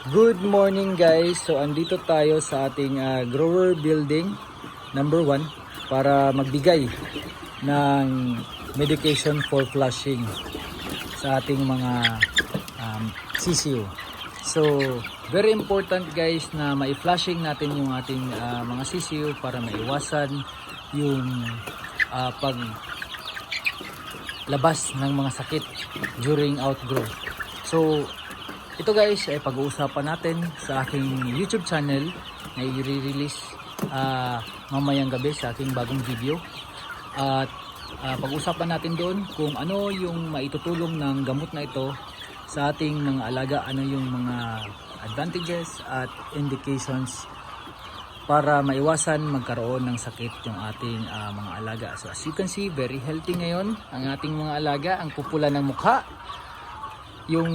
Good morning guys. So andito tayo sa ating grower building number 1 para magbigay ng medication for flushing sa ating mga CCU. So very important guys na mai-flushing natin yung ating mga CCU para maiwasan yung paglabas ng mga sakit during outgrowth. So ito guys ay pag-uusapan natin sa aking YouTube channel na i-release mamayang gabi sa aking bagong video. At pag-uusapan natin doon kung ano yung maitutulong ng gamot na ito sa ating mga alaga, ano yung mga advantages at indications para maiwasan magkaroon ng sakit yung ating mga alaga. So as you can see, very healthy ngayon ang ating mga alaga, ang pupula ng mukha, yung